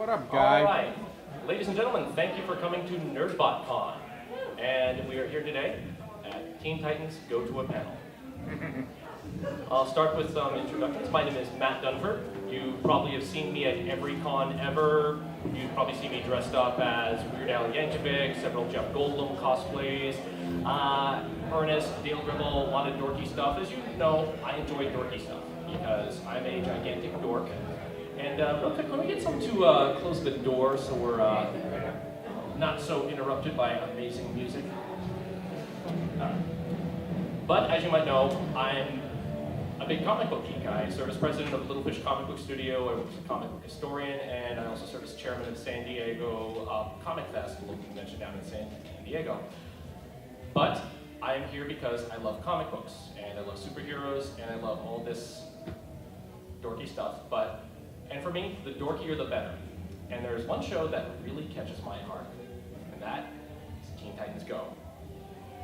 What up, guy? All right. Ladies and gentlemen, thank you for coming to NerdBot Con. And we are here today at Teen Titans Go to a Panel. I'll start with some introductions. My name is Matt Dunford. You probably have seen me at every con ever. You've probably seen me dressed up as Weird Al Yankovic, several Jeff Goldblum cosplays, Ernest, Dale Gribble, a lot of dorky stuff. As you know, I enjoy dorky stuff because I'm a gigantic dork. And real quick, let me get someone to close the door so we're not so interrupted by amazing music. But as you might know, I'm a big comic book geek. I serve as president of Little Fish Comic Book Studio. I work as a comic book historian, and I also serve as chairman of San Diego Comic Fest, a local convention down in San Diego. But I am here because I love comic books, and I love superheroes, and I love all this dorky stuff. And for me, the dorkier the better. And there's one show that really catches my heart, and that is Teen Titans Go.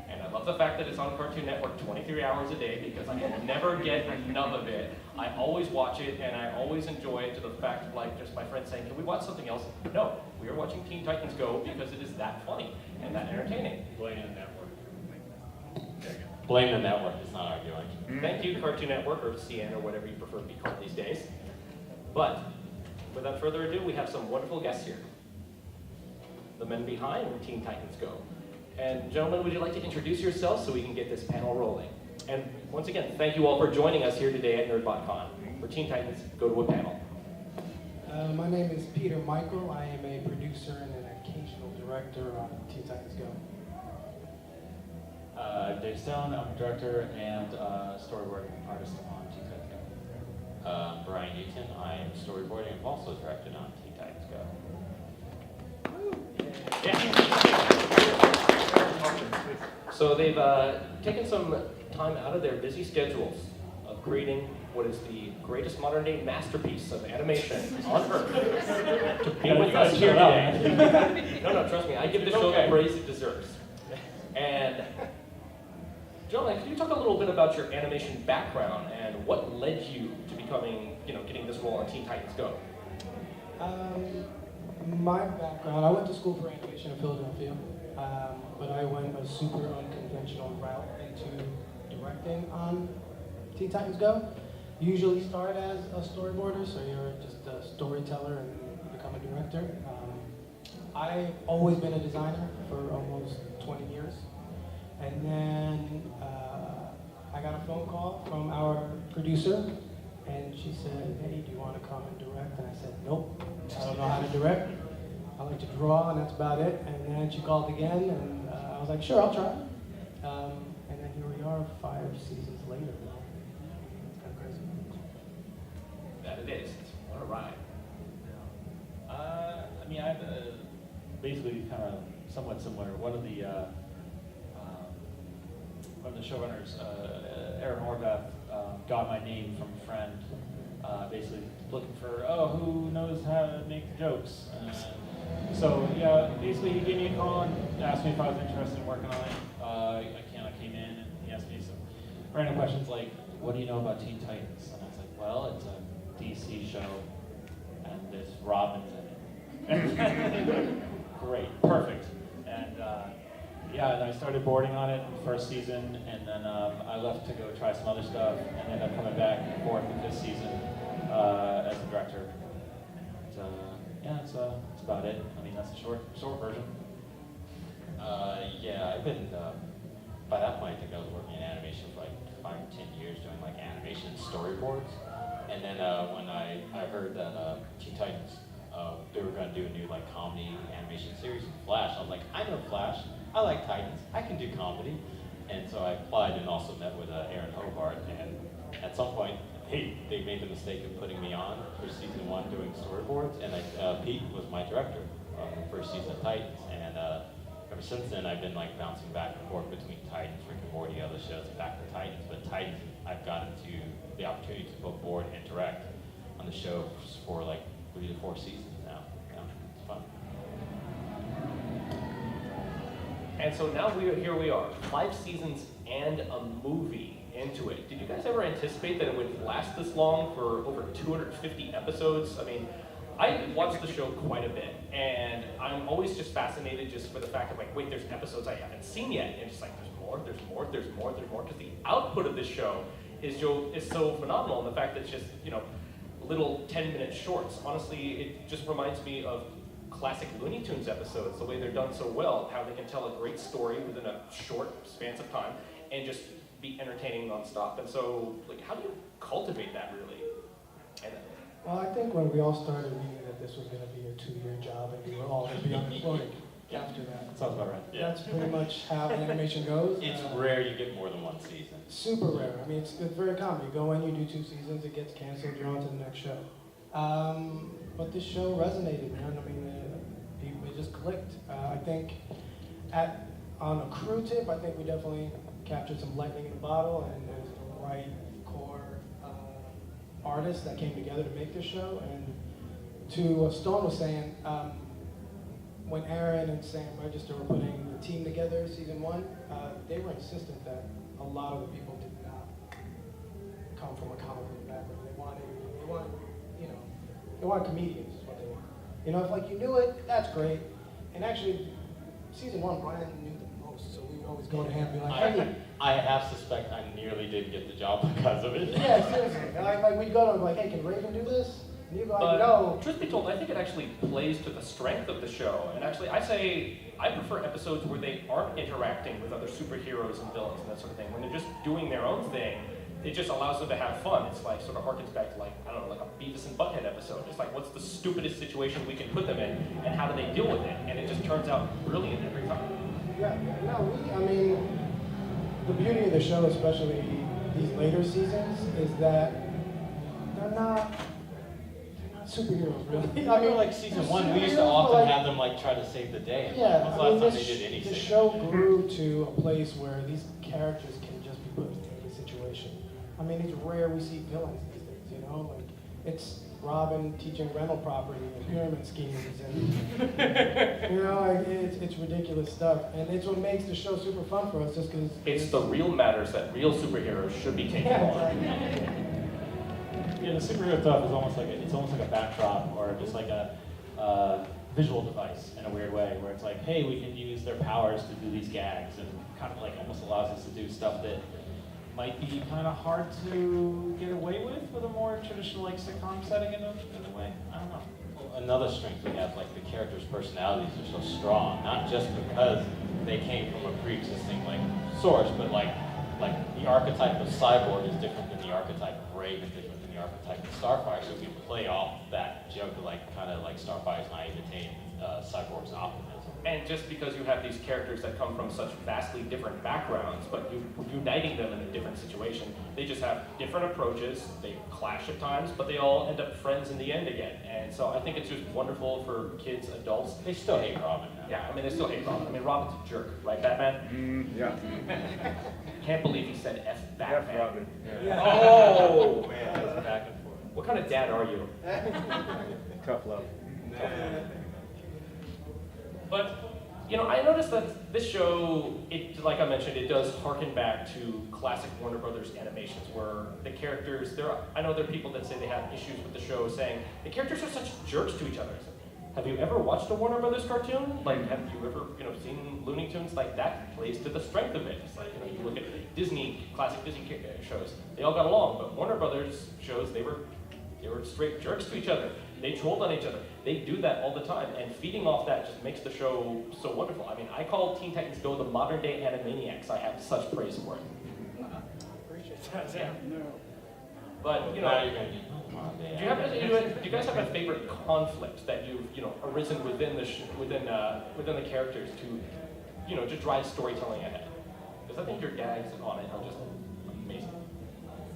And I love the fact that it's on Cartoon Network 23 hours a day because I can never get enough of it. I always watch it, and I always enjoy it to the fact of like just my friends saying, can we watch something else? No, we are watching Teen Titans Go because it is that funny and that entertaining. Blame the network. Blame the network, it's not arguing. Thank you, Cartoon Network, or CN, or whatever you prefer to be called these days. But without further ado, we have some wonderful guests here. The men behind Teen Titans Go. And gentlemen, would you like to introduce yourselves so we can get this panel rolling? And once again, thank you all for joining us here today at NerdBot Con, where Teen Titans Go to a Panel. My name is Peter Michail. I am a producer and an occasional director on Teen Titans Go. Dave Stone, I'm a director and storyboard artist on Teen Titans Go. Brian Newton, I am storyboarding and also directed on Teen Titans Go. So they've taken some time out of their busy schedules of creating what is the greatest modern day masterpiece of animation on Earth to be with us here today. No, trust me, I give the show the praise it deserves. And gentlemen, can you talk a little bit about your animation background and what led you to becoming, getting this role on Teen Titans Go? My background, I went to school for animation in Philadelphia, but I went a super unconventional route into directing on Teen Titans Go. You usually start as a storyboarder, so you're just a storyteller and you become a director. I've always been a designer for almost 20 years. And then I got a phone call from our producer, and she said, hey, do you want to come and direct? And I said, nope, I don't know how to direct. I like to draw, and that's about it. And then she called again, and I was like, sure, I'll try. And then here we are 5 seasons later. It's kind of crazy. That it is. What a ride. I'm basically kind of somewhat similar. One of the showrunners, Aaron Horvath, got my name from a friend, basically looking for, who knows how to make jokes. Basically he gave me a call and asked me if I was interested in working on it. I came in and he asked me some random questions like, what do you know about Teen Titans? And I was like, well, it's a DC show and there's Robin's in it. Great, perfect. And and I started boarding on it in the first season, and then I left to go try some other stuff, and ended up coming back and forth in this season as a director. That's about it. I mean, that's the short version. I've been, by that point I think I was working in animation for like 5 or 10 years doing like animation storyboards. And then when I heard that Teen Titans, they were going to do a new like comedy animation series with Flash, I was like, I know Flash, I like Titans, I can do comedy. And so I applied and also met with Aaron Hobart, and at some point they made the mistake of putting me on for season 1 doing storyboards, and Pete was my director on the first season of Titans. And ever since then I've been like bouncing back and forth between Titans, Rick and Morty, other shows, and back to Titans. But Titans, I've gotten to the opportunity to both board and direct on the show for like 3 to 4 seasons now. Yeah, it's fun. And so now here we are, 5 seasons and a movie into it. Did you guys ever anticipate that it would last this long for over 250 episodes? I mean, I watch the show quite a bit, and I'm always just fascinated just for the fact of like, wait, there's episodes I haven't seen yet, and it's like, there's more, because the output of this show is so phenomenal, and the fact that it's just, little 10-minute shorts. Honestly, it just reminds me of classic Looney Tunes episodes, the way they're done so well, how they can tell a great story within a short span of time, and just be entertaining nonstop. And so, like, how do you cultivate that, really? Well, I think when we all started, we knew that this was going to be a 2-year job, and we were all going to be unemployed after that. Sounds about right. Yeah. That's pretty much how animation goes. It's rare you get more than one season. Super rare. I mean, it's very common. You go in, you do 2 seasons, it gets canceled, you're on to the next show. But this show resonated, man. I mean, it just clicked. I think on a crew tip, I think we definitely captured some lightning in a bottle, and there's the right core artists that came together to make this show. And to what Stone was saying, when Aaron and Sam Register were putting the team together, season 1, they were insistent that a lot of the people did not come from a comic book background. They wanted comedians is what they wanted. If like you knew it, that's great. And actually, season 1, Brian knew the most, so we would always go to him and be like, hey. I half suspect I nearly didn't get the job because of it. Yeah, seriously. Like we'd go to him like, hey, can Raven do this? And you'd go like, no. Truth be told, I think it actually plays to the strength of the show. And actually, I prefer episodes where they aren't interacting with other superheroes and villains and that sort of thing. When they're just doing their own thing, it just allows them to have fun. It's like sort of harkens back to like a Beavis and Butthead episode. It's like, what's the stupidest situation we can put them in, and how do they deal with it? And it just turns out brilliant every time. I mean, the beauty of the show, especially these later seasons, is that they're not superheroes, really. I mean, like season 1, we used to often have them like try to save the day. And yeah, when's the last time they did anything? The show grew to a place where these characters can just be put in any situation. I mean, it's rare we see villains these days, like it's Robin teaching rental property and pyramid schemes, and it's ridiculous stuff, and it's what makes the show super fun for us, just because it's the real matters that real superheroes should be taking on. Yeah, the superhero stuff is almost like a backdrop, or just like a visual device in a weird way, where it's like, hey, we can use their powers to do these gags, and kind of like almost allows us to do stuff that might be kind of hard to get away with a more traditional like sitcom setting in a way. I don't know. Well, another strength we have, like the characters' personalities are so strong, not just because they came from a pre-existing like source, but like the archetype of Cyborg is different than the archetype of Raven, different than the archetype of Starfire, so we can play off that joke of like kind of like Starfire's naivete and Cyborg's optimism. And just because you have these characters that come from such vastly different backgrounds, but uniting them in a different situation, they just have different approaches, they clash at times, but they all end up friends in the end again. And so I think it's just wonderful for kids, adults. They still hate Robin now. Yeah, I mean, they still hate Robin. I mean, Robin's a jerk, right, Batman? Yeah. Can't believe he said F Batman. F Robin. Yeah. Oh, man. Back and forth. What kind of dad are you? Tough love. But, I noticed that this show, like I mentioned, it does harken back to classic Warner Brothers animations where the characters, I know there are people that say they have issues with the show saying, the characters are such jerks to each other. Have you ever watched a Warner Brothers cartoon? Like, have you ever, seen Looney Tunes? Like, that plays to the strength of it. It's like, you look at Disney, classic Disney shows, they all got along, but Warner Brothers shows, they were straight jerks to each other. They trolled on each other. They do that all the time, and feeding off that just makes the show so wonderful. I mean, I call Teen Titans Go the modern day Animaniacs. I have such praise for it. Appreciate that. Yeah. But Now you're gonna do you guys have a favorite conflict that you've arisen within the characters to just drive storytelling ahead? Because I think your gags on it are just amazing.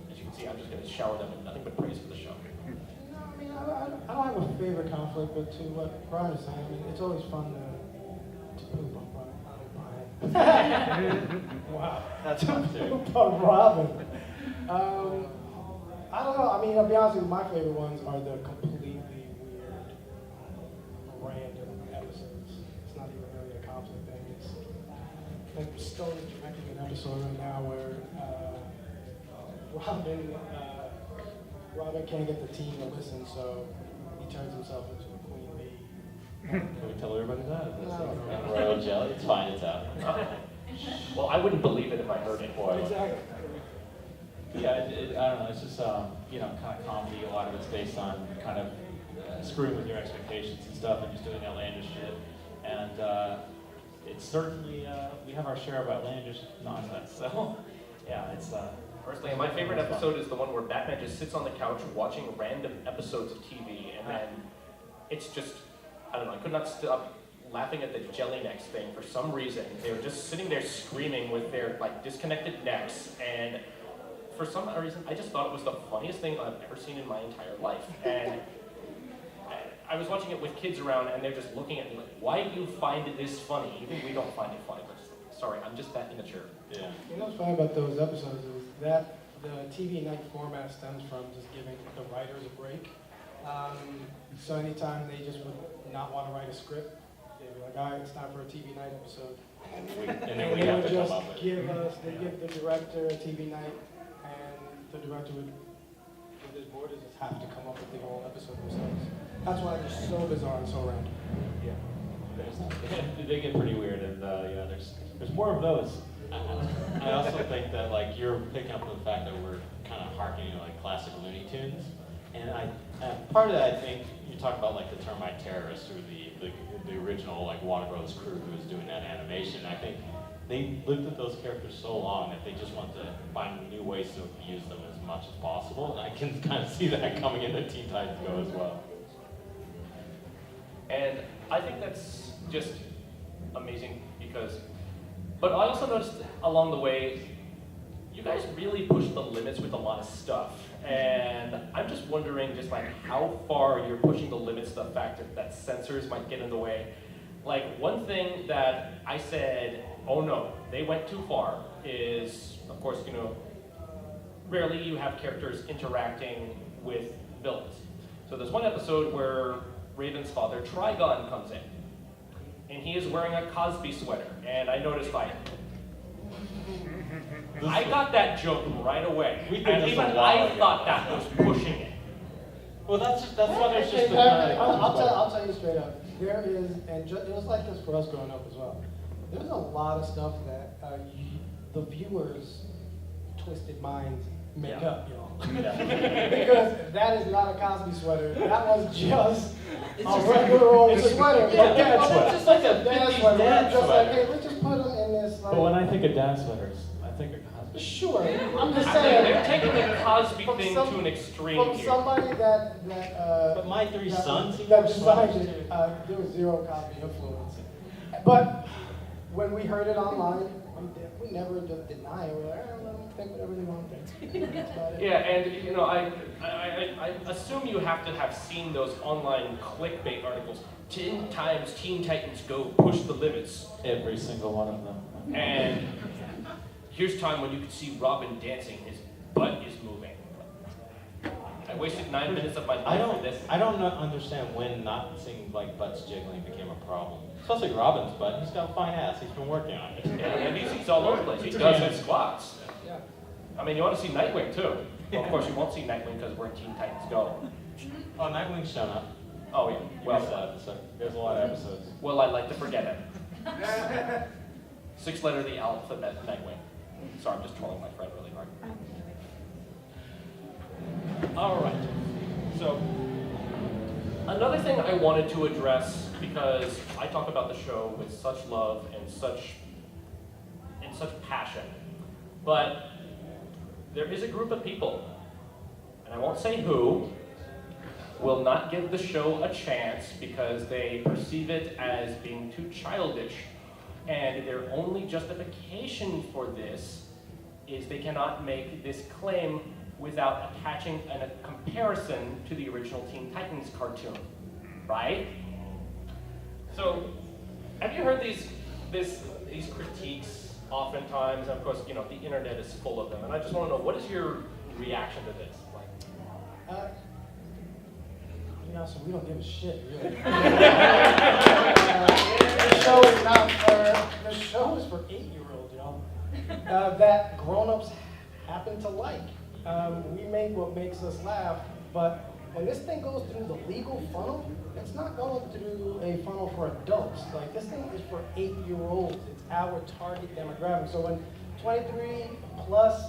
As you can see, I'm just going to shower them with nothing but praise for the show. I don't have a favorite conflict, but to what Brian is saying, I mean, it's always fun to poop on Brian. Wow. That's fun too. Poop on Robin. I don't know. I mean, I'll be honest with you, my favorite ones are the completely weird, random episodes. It's not even really a conflict thing. It's like Stone is directing an episode right now where Robin can't get the team to listen, so he turns himself into a queen bee. Can we tell everybody that? No. Royal jelly, it's fine, it's out. Well, I wouldn't believe it if I heard it. Exactly. Yeah, I don't know. It's just kind of comedy. A lot of it's based on kind of screwing with your expectations and stuff, and just doing outlandish shit. And it's certainly we have our share of outlandish nonsense. So yeah, it's. Personally, my favorite episode is the one where Batman just sits on the couch watching random episodes of TV, and then it's just, I don't know, I could not stop laughing at the jelly necks thing for some reason. They were just sitting there screaming with their like disconnected necks, and for some reason, I just thought it was the funniest thing I've ever seen in my entire life. And I was watching it with kids around, and they're just looking at me like, why do you find this funny? Even we don't find it funny, but just, sorry, I'm just that immature. Yeah. You know what's funny about those episodes is that the TV night format stems from just giving the writers a break. So anytime they just would not want to write a script, they'd be like, all right, it's time for a TV night episode. And then And we they have would to come just up with give the director a TV night, and the director would, with his board, just have to come up with the whole episode themselves. That's why they're so bizarre and so random. Yeah. They get pretty weird, and yeah, there's more of those. I also think that like you're picking up on the fact that we're kind of harkening to like classic Looney Tunes, and part of that I think you talk about like the termite terrorists or the original like Warner Bros. Crew who was doing that animation. I think they lived with those characters so long that they just want to find new ways to abuse them as much as possible. And I can kind of see that coming into Teen Titans Go as well. And I think that's just amazing because, but I also noticed along the way, you guys really push the limits with a lot of stuff. And I'm just wondering just like how far you're pushing the limits, the fact that censors might get in the way. Like one thing that I said, oh no, they went too far is, of course, rarely you have characters interacting with villains. So there's one episode where Raven's father, Trigon, comes in. And he is wearing a Cosby sweater. And I noticed like, I got that joke right away. And even I thought that was pushing it. Well, that's why there's just the I'll tell you straight up. There is, and it was like this for us growing up as well. There's a lot of stuff that the viewers' twisted minds make up, because that is not a Cosby sweater. That was just a regular old sweater. It's a dad sweater. It's just like a dad 50s sweater. dad Just sweater. like, hey, let's just put them in this. Like, But when I think of dad sweaters, I think of Cosby. sure, I'm just I mean, saying. they're taking the Cosby From thing some- to an extreme From here. somebody that But my three sons, he that wore designed sweaters it, too. there was zero Cosby influence. But when we heard it online, we never just deny it. We're like, let them think whatever they want to think. That's about it. Yeah, and I assume you have to have seen those online clickbait articles. 10 times Teen Titans Go push the limits. Every single one of them. And here's time when you can see Robin dancing. His butt is moving. I wasted 9 minutes of my life for this. I don't understand when not seeing like butts jiggling became a problem. Especially Robin's butt. He's got a fine ass. He's been working on it. Yeah, and he's all over the place. He does his squats. Yeah. I mean, you want to see Nightwing too. Well, of course, you won't see Nightwing because we're in Teen Titans Go. Oh, Nightwing's shown up. Oh yeah. Well, There's a lot of episodes. Well, I like to forget it. 6-letter the alphabet Nightwing. Sorry, I'm just trolling my friend really hard. All right. So, another thing I wanted to address, because I talk about the show with such love and such passion, but there is a group of people, and I won't say who, will not give the show a chance because they perceive it as being too childish. And their only justification for this is they cannot make this claim without attaching a comparison to the original Teen Titans cartoon, right? So, have you heard these critiques oftentimes? And of course, the internet is full of them. And I just want to know, what is your reaction to this? So we don't give a shit, really. The show is for 8-year-olds, that grown-ups happen to like. We make what makes us laugh, but when this thing goes through the legal funnel, it's not going through a funnel for adults. Like, this thing is for 8-year-olds. It's our target demographic. So when 23 plus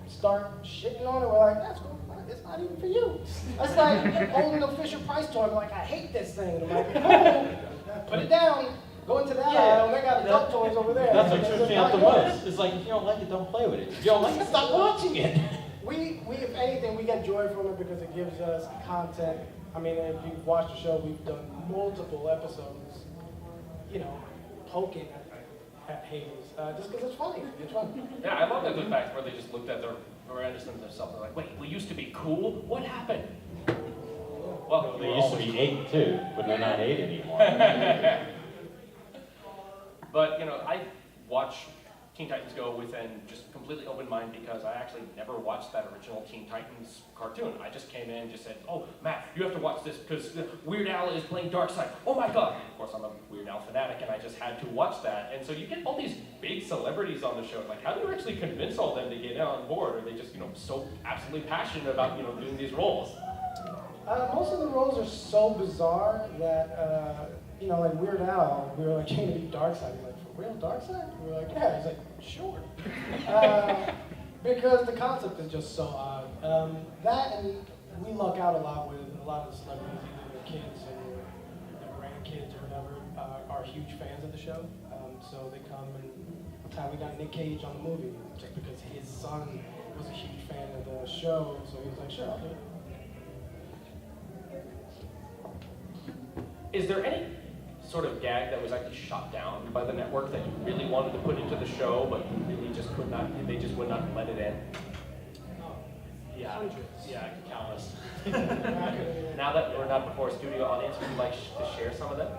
start shitting on it, we're like, that's cool. It's not even for you. That's like holding a Fisher Price toy. I'm like, I hate this thing. And I'm like, cool, put it down. Go into that aisle. They got adult toys over there. That's what trips me out the most. It's like, if you don't like it, don't play with it. If you don't like it, stop watching it. We, if anything, we get joy from it because it gives us content. I mean, if you've watched the show, we've done multiple episodes, you know, poking at haters, just because it's funny. It's fun. Yeah, I love that the fact where they just looked at their Miranda's and themselves and they're like, wait, we used to be cool? What happened? Well, They used to be 8 too, but they're not 8 anymore. But, you know, I watch Teen Titans Go with an just completely open mind because I actually never watched that original Teen Titans cartoon. I just came in and just said, oh, Matt, you have to watch this because Weird Al is playing Darkseid. Oh my God. Of course, I'm a Weird Al fanatic and I just had to watch that. And so you get all these big celebrities on the show. Like, how do you actually convince all of them to get on board? Or are they just, you know, so absolutely passionate about, you know, doing these roles? Most of the roles are so bizarre that, you know, like Weird Al, we were like, can you be Darkseid? He's like, for real Darkseid? We were like, yeah. He's like, sure. Because the concept is just so odd. That and we luck out a lot with a lot of the celebrities, either their kids or their grandkids or whatever, are huge fans of the show. So they come and one time we got Nick Cage on the movie just because his son was a huge fan of the show. So he was like, sure, I'll do it. Is there any sort of gag that was actually shot down by the network that you really wanted to put into the show, but you really just could not, they just would not let it in? Yeah, Hundreds. yeah, countless. Now that we're not before a studio audience, would you like to share some of them?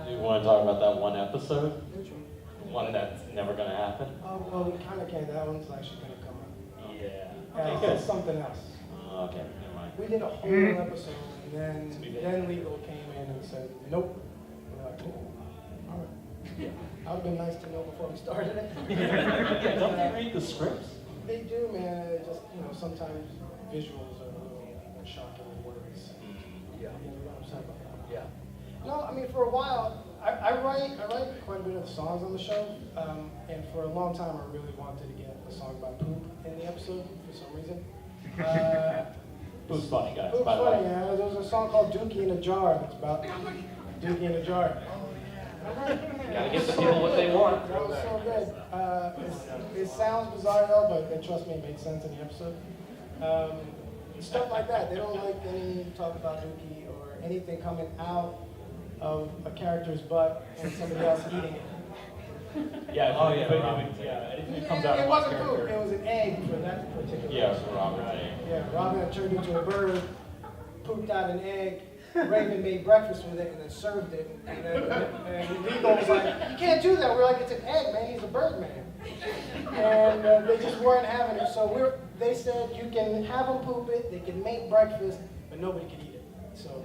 Do you want to talk about that one episode? Which one? One that's never going to happen? Well, we kind of can. That one's actually going to come out. Yeah. Okay, good. It's something else. Okay, never mind. We did a whole episode, and then legal came in and said, nope. We're like, cool. All right. Yeah. That would have been nice to know before we started it. Yeah, don't they read the scripts? They do, man. It just, you know, sometimes visuals are a little more shocking than words. Yeah. You know what I'm saying about that? Yeah. No, I mean, for a while, I write quite a bit of the songs on the show, and for a long time, I really wanted to get a song about poop in the episode for some reason. Poop's funny, guys, Poop's by the funny, way. yeah. There was a song called Dookie in a Jar that's about Dookie in a Jar. Gotta give the people what they want. That was so good. It sounds bizarre though, but trust me, it made sense in the episode. Stuff like that. They don't like any talk about Dookie or anything coming out of a character's butt and somebody else eating it. Yeah, Oh, yeah, but Robin. yeah, anything that comes out It of my wasn't poop, character. it was an egg for that particular Yeah, person. it was Robert. Yeah, Robin had turned into a bird, pooped out an egg, Raven made breakfast with it and then served it. And Legal was like, you can't do that. We're like, it's an egg, man. He's a bird man. And they just weren't having it. So they said, you can have them poop it, they can make breakfast, but nobody can eat it. So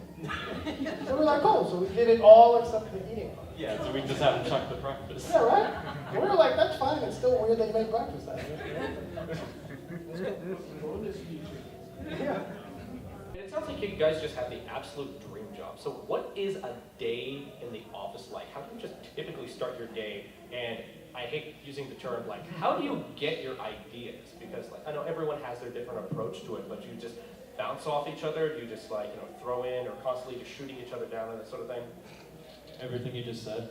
we're like, cool. So we did it all except the eating part. Yeah, so we just haven't chucked the breakfast. Yeah, right? And we were like, that's fine. It's still weird they make breakfast out of it. Yeah. It sounds like you guys just have the absolute dream job. So what is a day in the office like? How do you just typically start your day? And I hate using the term, like, how do you get your ideas? Because, like, I know everyone has their different approach to it, but you just bounce off each other? Do you just, like, you know, throw in or constantly just shooting each other down and that sort of thing? Everything you just said.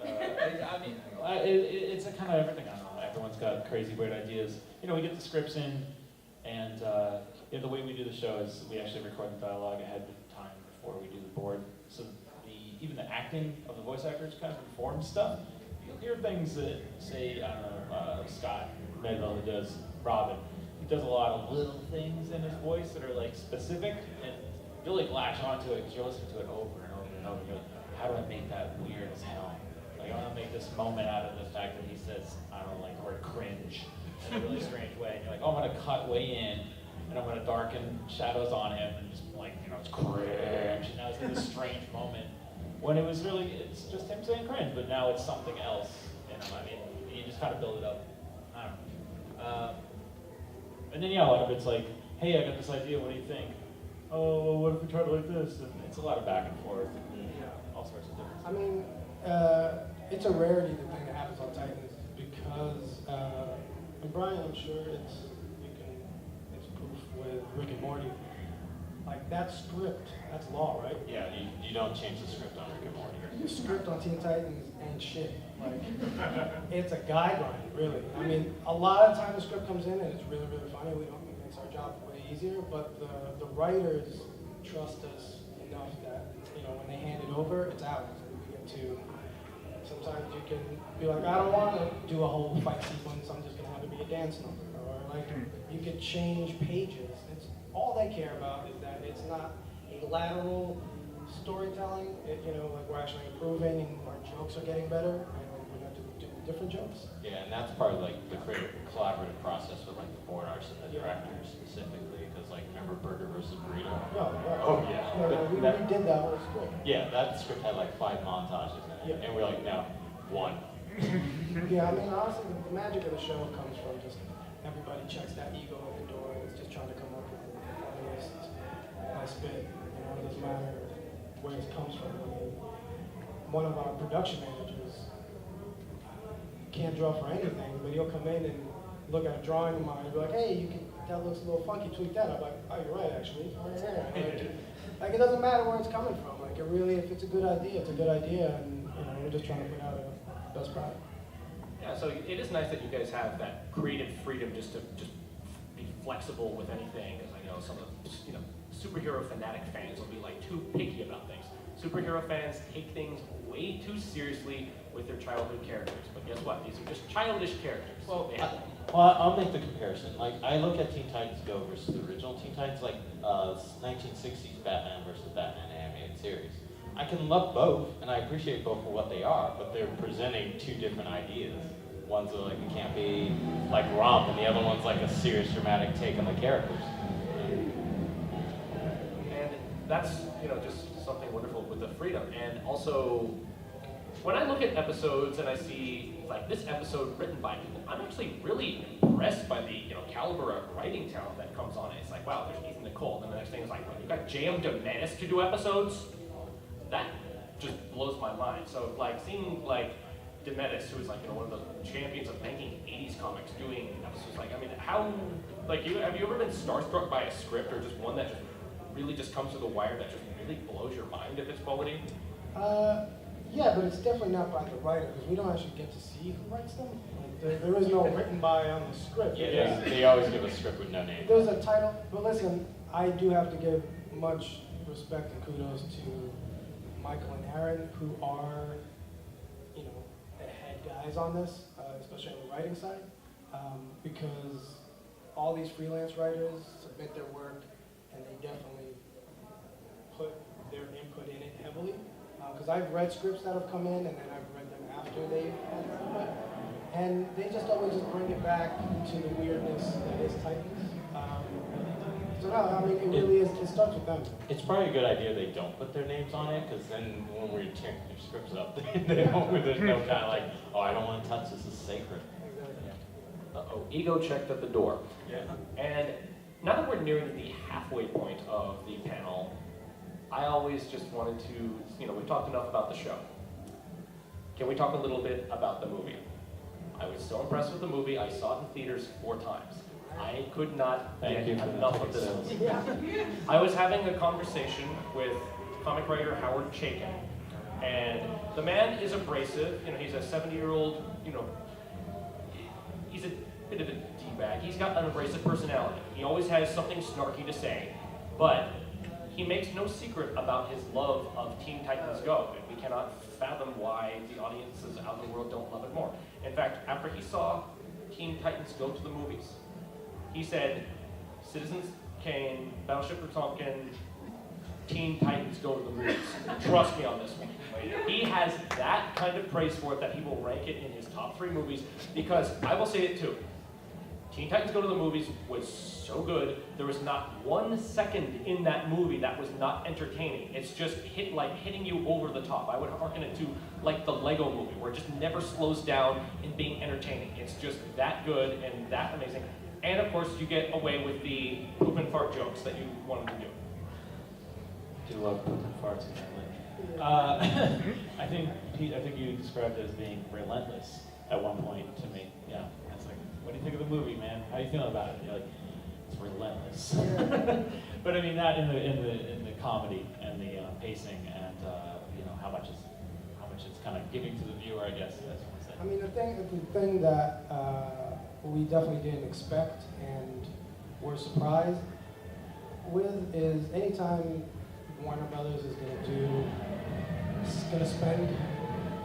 I mean, it's a kind of everything. I don't know. Everyone's got crazy, weird ideas. You know, we get the scripts in, and you know, the way we do the show is we actually record the dialogue ahead of time before we do the board. So even the acting of the voice actors kind of informs stuff. You'll hear things that, say, I don't know, Scott Medville, who does Robin, he does a lot of little things in his voice that are like specific, and you'll like latch onto it because you're listening to it over and over and over. You're like, how do I make that weird as hell? Like, I want to make this moment out of the fact that he says, I don't know, like, the word cringe in a really strange way. And you're like, oh, I'm going to cut way in, and I'm going to darken shadows on him, and just like, you know, it's cringe. And now it's in this strange moment when it was really, it's just him saying cringe, but now it's something else. You know, I mean, you just kind of build it up. I don't know. And then, yeah, a lot of it's like, hey, I got this idea, what do you think? oh, well, what if we tried it like this? And it's a lot of back and forth, and all sorts of different I mean, it's a rarity, the thing that happens on Titans, because, and Brian, I'm sure it's proof with Rick and Morty. Like, that script, that's law, right? Yeah, you don't change the script on Rick and Morty. The script on Teen Titans ain't shit. Like, it's a guideline, really. I mean, a lot of times the script comes in and it's really, really funny. It makes our job way easier, but the writers trust us enough that, when they hand it over, it's ours. And we get to, sometimes you can be like, I don't want to do a whole fight sequence, I'm just going to have it be a dance number. Or like, you could change pages. It's all they care about is that it's not a lateral storytelling. Like we're actually improving and our jokes are getting better, and we're going to do different jokes. Yeah, and that's part of like the creative collaborative process with like the board artists and the directors specifically, because like remember Burger versus Rida? Oh yeah. We did that whole script. Yeah, that script had like 5 montages in it, and we're like, no, 1. Yeah, I mean honestly, the magic of the show comes from just everybody checks that ego at the door and is just trying to come up with the funniest bit. It doesn't matter where it comes from. I mean, one of our production managers can't draw for anything, but he'll come in and look at a drawing of mine and be like, hey, that looks a little funky, tweak that. I'm like, oh, you're right, actually. Right here. Like, it doesn't matter where it's coming from. Like, it really, if it's a good idea, it's a good idea, and we're just trying to put out a best product. Yeah, so it is nice that you guys have that creative freedom just to be flexible with anything, because I know some of superhero fanatic fans will be like too picky about things. Superhero fans take things way too seriously with their childhood characters, but guess what? These are just childish characters. Well, They have- I'll make the comparison. Like, I look at Teen Titans Go versus the original Teen Titans, like 1960s Batman versus Batman animated series. I can love both, and I appreciate both for what they are, but they're presenting 2 different ideas. One's like a campy, like romp, and the other one's like a serious, dramatic take on the characters. And that's, just something wonderful with the freedom. And also, when I look at episodes and I see, like, this episode written by people, I'm actually really impressed by the, caliber of writing talent that comes on it. It's like, wow, there's Ethan Nicole. Then the next thing is like, you got J.M. DeMatteis to do episodes? That just blows my mind. So, like, seeing, like, DeMatteis, who is, like, one of the champions of 1980s comics, doing episodes, like, I mean, how, like, have you ever been starstruck by a script, or just one that just really just comes to the wire that just really blows your mind if it's quality? Yeah, but it's definitely not by the writer, because we don't actually get to see who writes them. Like, there is no written by on the script. Yeah, they always give a script with no name. There's a title, but listen, I do have to give much respect and kudos to Michail and Aaron, who are, the head guys on this, especially on the writing side, because all these freelance writers submit their work, and they definitely put their input in it heavily. Because I've read scripts that have come in, and then I've read them after they've had their input, and they just always just bring it back to the weirdness that is Titans. So no, I mean, it really is, it starts with them. It's probably a good idea they don't put their names on it, because then when we're tearing their scripts up, there's no kind of like, oh, I don't want to touch this, is sacred. Exactly. Uh-oh, ego checked at the door. Yeah. And now that we're nearing the halfway point of the panel, I always just wanted to, we talked enough about the show. Can we talk a little bit about the movie? I was so impressed with the movie, I saw it in theaters 4 times. I could not get enough of this movie. I was having a conversation with comic writer Howard Chaykin, and the man is abrasive. He's a 70-year-old, he's a bit of a D-bag. He's got an abrasive personality. He always has something snarky to say, but he makes no secret about his love of Teen Titans Go, and we cannot fathom why the audiences out in the world don't love it more. In fact, after he saw Teen Titans Go to the movies, he said, Citizens Kane, Battleship Potemkin, Teen Titans Go to the movies. Trust me on this one. He has that kind of praise for it that he will rank it in his top 3 movies, because I will say it too. Teen Titans Go to the Movies was so good, there was not 1 second in that movie that was not entertaining. It's just hitting you over the top. I would hearken it to like the Lego movie, where it just never slows down in being entertaining. It's just that good and that amazing. And of course, you get away with the poop and fart jokes that you wanted to do. Do love poop and farts apparently. I think Pete, I think you described it as being relentless at one point to me. Yeah, it's like, what do you think of the movie, man? How you feeling about it? You're like, it's relentless. But I mean that in the comedy and the pacing and how much it's kind of giving to the viewer, I guess. That's what I say. I mean, the thing that we definitely didn't expect and were surprised with is anytime Warner Brothers is gonna spend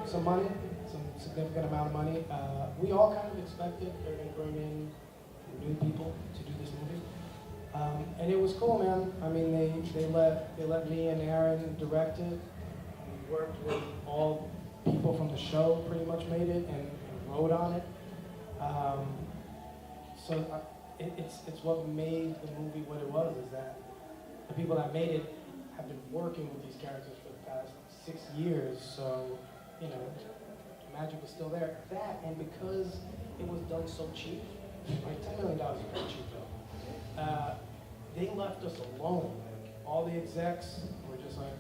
some money, some significant amount of money, we all kind of expected they're gonna bring in new people to do this movie. And it was cool, man. I mean, they let me and Aaron direct it. We worked with all people from the show, pretty much made it and wrote on it. It's what made the movie what it was, is that the people that made it have been working with these characters for the past 6 years, so, the magic was still there. That, and because it was done so cheap, like $10 million is very cheap though, they left us alone. Like, all the execs were just like,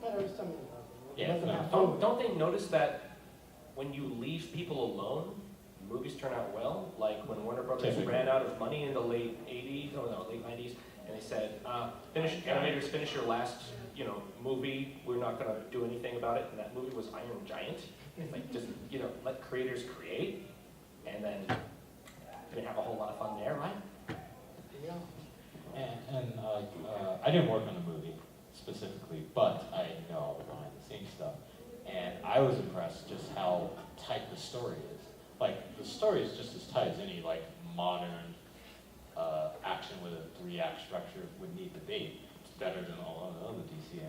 whatever, it's $10 million. Yeah, Don't they notice that when you leave people alone, movies turn out well? Like when Warner Brothers ran out of money in the late 90s, and they said, animators, finish your last, movie. We're not going to do anything about it. And that movie was Iron Giant. It's like, just, let creators create, and then they have a whole lot of fun there, right? Yeah. And I didn't work on the movie specifically, but I know all the behind the scenes stuff. And I was impressed just how tight the story is. Like, the story is just as tight as any, modern action with a 3-act structure would need to be. It's better than all of the other DC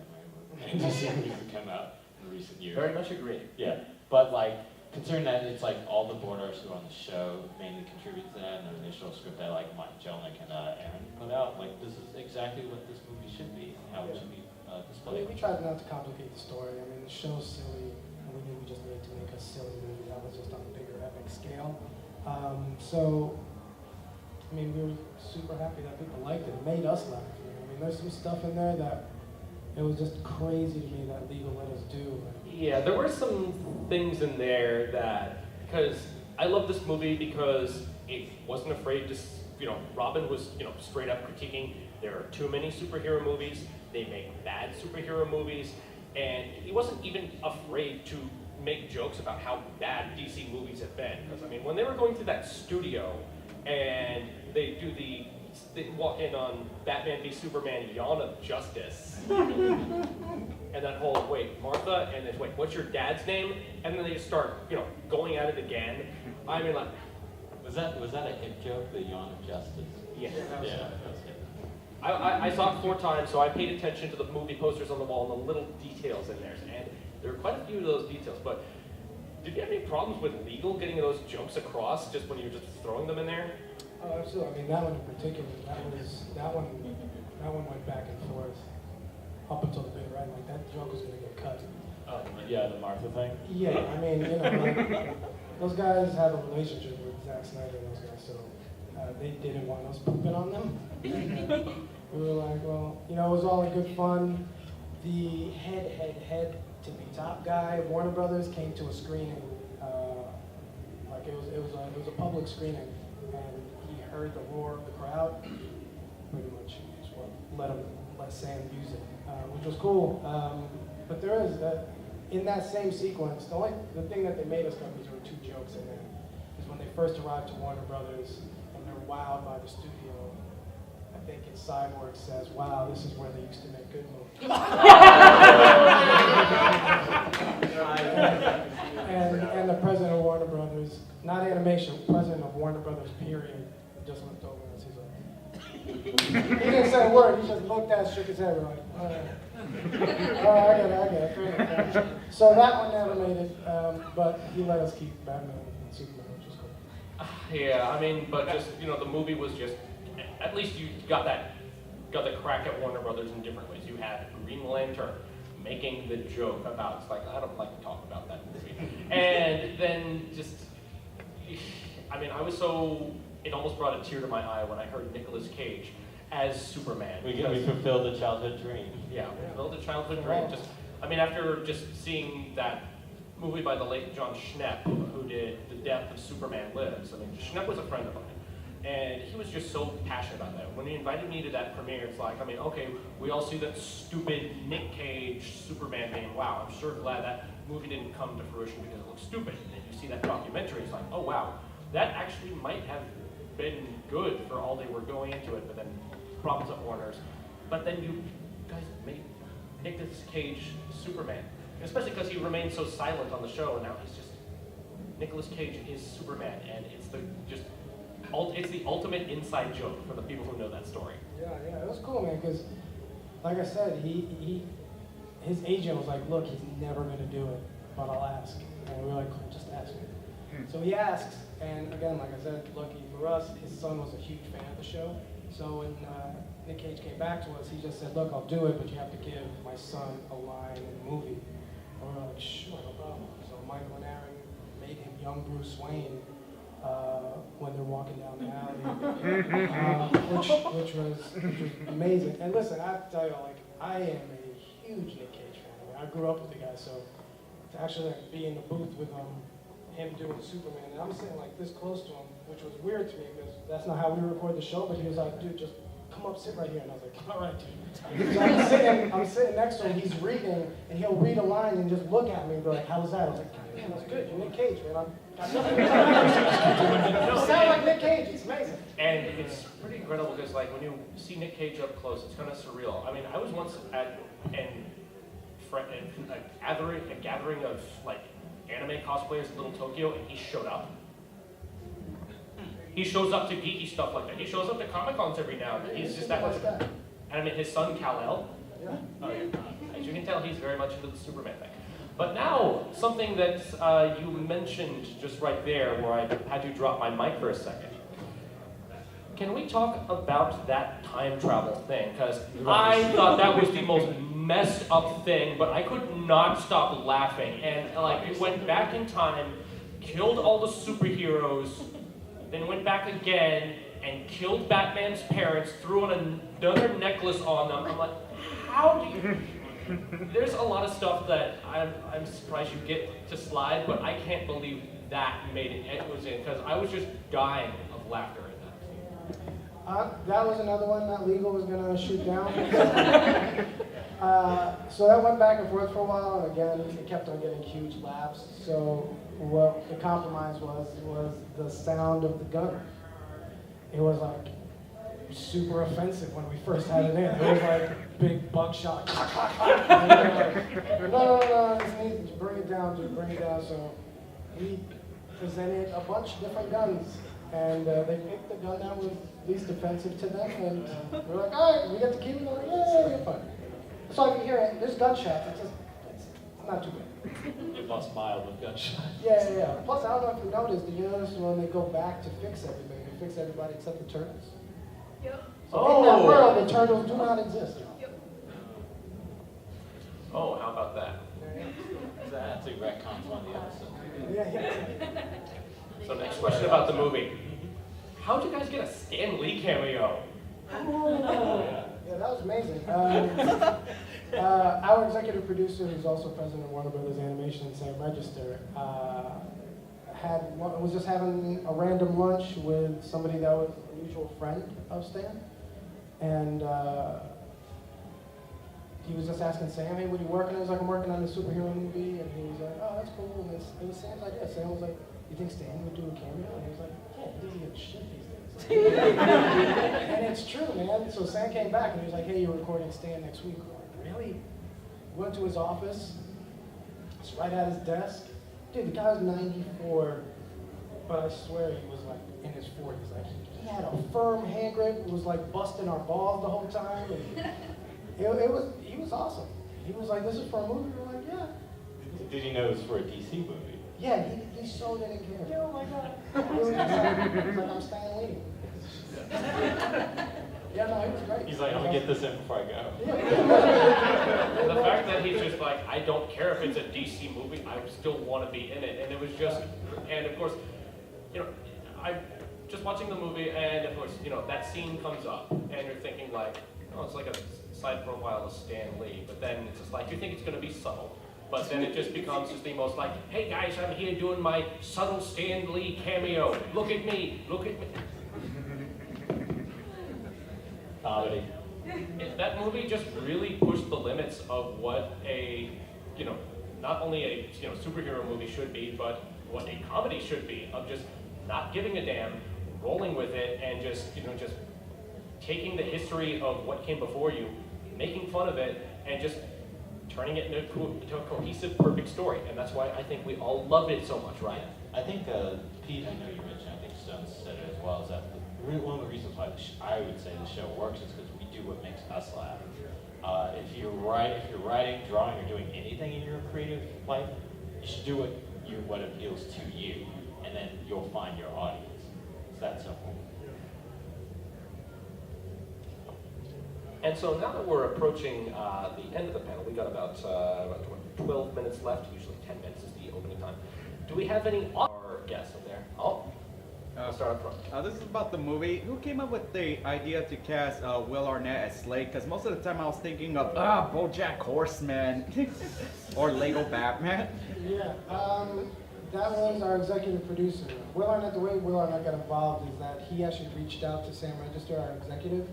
movies that come out in recent years. Very much agree. Yeah, but considering that it's all the board artists who are on the show mainly contribute to that, and the initial script that Michail and Aaron put out, this is exactly what this movie should be, and how it should be displayed. We tried not to complicate the story. I mean, the show's silly, and we knew we just needed to make a silly movie that was just on a bigger epic scale. We were super happy that people liked it. It made us laugh. There's some stuff in there that it was just crazy to me that Legal let us do. Yeah, there were some things in there that, because I love this movie because it wasn't afraid to, Robin was, straight up critiquing there are too many superhero movies, they make bad superhero movies, and he wasn't even afraid to make jokes about how bad DC movies have been. Because, when they were going to that studio and they walk in on Batman v Superman, Yawn of Justice, and that whole, wait, Martha, and then, wait, what's your dad's name? And then they just start, going at it again. Was that a hip joke, the Yawn of Justice? Yeah. Yeah. I saw it 4 times, so I paid attention to the movie posters on the wall and the little details in there. And there were quite a few of those details, but did you have any problems with Legal getting those jokes across just when you were just throwing them in there? Oh, absolutely. That one in particular, that one went back and forth up until the bitter end. That joke was going to get cut. Yeah, the Martha thing. Yeah, those guys have a relationship with Zack Snyder and those guys, so they didn't want us pooping on them. We were like, well, it was all in good fun. The head to be top guy, Warner Brothers, came to a screening, it was a public screening, and he heard the roar of the crowd. Pretty much, just let Sam use it, which was cool. But there is in that same sequence, the thing that they made us cut, because there were 2 jokes in there, is when they first arrived to Warner Brothers and they're wowed by the studio. I think Cyborg says, "Wow, this is where they used to make good movies." and the president of Warner Brothers, not animation, president of Warner Brothers, period, just looked over us. He's like, he didn't say a word. He just looked at us, shook his head. We're like, all right. I get it. So that one never made it, but he let us keep Batman and Superman, which was cool. Yeah, but just, the movie was just, at least you got the crack at Warner Brothers in different ways. You had Green Lantern making the joke about, it's like, I don't like to talk about that movie. And then just, it almost brought a tear to my eye when I heard Nicolas Cage as Superman. We because- fulfilled the childhood dream. Yeah, fulfilled a childhood dream. After just seeing that movie by the late John Schnepp, who did The Death of Superman Lives. I mean, Schnepp was a friend of mine. And he was just so passionate about that. When he invited me to that premiere, it's like, I mean, okay, we all see that stupid Nick Cage Superman name. Wow, I'm sure glad that movie didn't come to fruition because it looks stupid. And then you see that documentary, it's like, oh wow, that actually might have been good for all they were going into it, but then problems at Warner's. But then you guys made Nicolas Cage Superman. And especially because he remained so silent on the show, and now he's just, Nicolas Cage is Superman, and it's the ultimate inside joke for the people who know that story. Yeah, it was cool, man, because, like I said, his agent was like, look, he's never going to do it, but I'll ask. And we were like, cool, just ask him. So he asks, and again, like I said, lucky for us, his son was a huge fan of the show. So when Nick Cage came back to us, he just said, look, I'll do it, but you have to give my son a line in the movie. And we were like, sure, no problem. So Michail and Aaron made him young Bruce Wayne when they're walking down the alley, which was amazing. And listen, I have to tell you, like, I am a huge Nick Cage fan. I mean, I grew up with the guy, so to actually be in the booth with him doing Superman, and I'm sitting like this close to him, which was weird to me because that's not how we record the show. But he was like, dude, just come up, sit right here. And I was like, all right, dude. So I'm sitting next to him. He's reading, and he'll read a line and just look at me and be like, how was that? I was like, God damn, that's good. You're Nick Cage, man. You sound like Nick Cage. It's amazing. And it's pretty incredible because, like, when you see Nick Cage up close, it's kind of surreal. I mean, I was once at a gathering of like anime cosplayers in Little Tokyo, and he showed up. He shows up to geeky stuff like that. He shows up to Comic Cons every now and then. He's just that much. And I mean, his son Kal-El. Yeah. Oh yeah. As you can tell, he's very much into the Superman thing. But now, something that you mentioned just right there, where I had to drop my mic for a second. Can we talk about that time travel thing? Because I thought that was the most messed up thing, but I could not stop laughing. And like, we went back in time, killed all the superheroes, then went back again and killed Batman's parents, threw on another necklace on them. I'm like, how do you... There's a lot of stuff that I'm surprised you get to slide, but I can't believe that made it. It was in, because I was just dying of laughter in that. That was another one that Legal was going to shoot down. So that went back and forth for a while, and again, it kept on getting huge laughs. So what the compromise was the sound of the gun. It was like super offensive when we first had it in. It was like big buckshot. And we were like, no, this needs to bring it down, dude, bring it down. So we presented a bunch of different guns, and they picked the gun that was least offensive to them, and we're like, all right, we get to keep it. Like, yeah, we're fine. So I can hear it. There's gunshots. It's not too bad. It lost mild with gunshots. Yeah. Plus, I don't know if you noticed. Did you notice when they go back to fix everything, they fix everybody except the turtles? Yep. So in that world, the turtles do not exist. Yep. Oh, how about that? That's a retcon one of the episodes. Yeah. So next question about the movie. How'd you guys get a Stan Lee cameo? Yeah, that was amazing. Our executive producer, who's also president of Warner Brothers Animation and Sam Register, was just having a random lunch with somebody that was a mutual friend of Stan, and he was just asking Sam, hey, what are you working on? He was like, I'm working on a superhero movie, and he was like, oh, that's cool. And it was Sam's idea. Sam was like, you think Stan would do a cameo? And he was like, yeah, he doesn't give a shit these days. And it's true, man. So Sam came back and he was like, hey, you're recording Stan next week. We're like, really? Went to his office. It's right at his desk. Dude, the guy was 94, but I swear he was like in his 40s. Like he had a firm hand grip. It was like busting our balls the whole time. And he was awesome. He was like, this is for a movie? We're like, yeah. Did you know it was for a DC movie? Yeah, he so didn't care. Yeah, oh my God. He was like, I'm Stan Lee. Yeah, no, he was great. He's like, I'm gonna get this in before I go. The fact that he's just like, I don't care if it's a DC movie, I still want to be in it. And it was just, and of course, you know, I'm just watching the movie, and of course, you know, that scene comes up, and and you're thinking like, oh, it's like a side profile of Stan Lee, but then it's just like, you think it's going to be subtle, but then it just becomes just the most like, hey guys, I'm here doing my subtle Stan Lee cameo. Look at me, look at me. Comedy. That movie just really pushed the limits of what a, not only a superhero movie should be, but what a comedy should be, of just not giving a damn, rolling with it, and just taking the history of what came before you, making fun of it, and just turning it into a cohesive, perfect story. And that's why I think we all love it so much, right? I think, Pete, I know you mentioned, I think Stone said it as well, is that one of the reasons why I would say the show works is because we do what makes us laugh. If you're writing, drawing, or doing anything in your creative life, you should do what appeals to you, and then you'll find your audience. It's that simple. And so now that we're approaching the end of the panel, we got about 12 minutes left. Usually 10 minutes is the opening time. Do we have any other guests up there? Oh, I'll start up front. This is about the movie. Who came up with the idea to cast Will Arnett as Slade? Because most of the time I was thinking of BoJack Horseman or Lego Batman. Yeah, that was our executive producer. Will Arnett, the way Will Arnett got involved is that he actually reached out to Sam Register, our executive,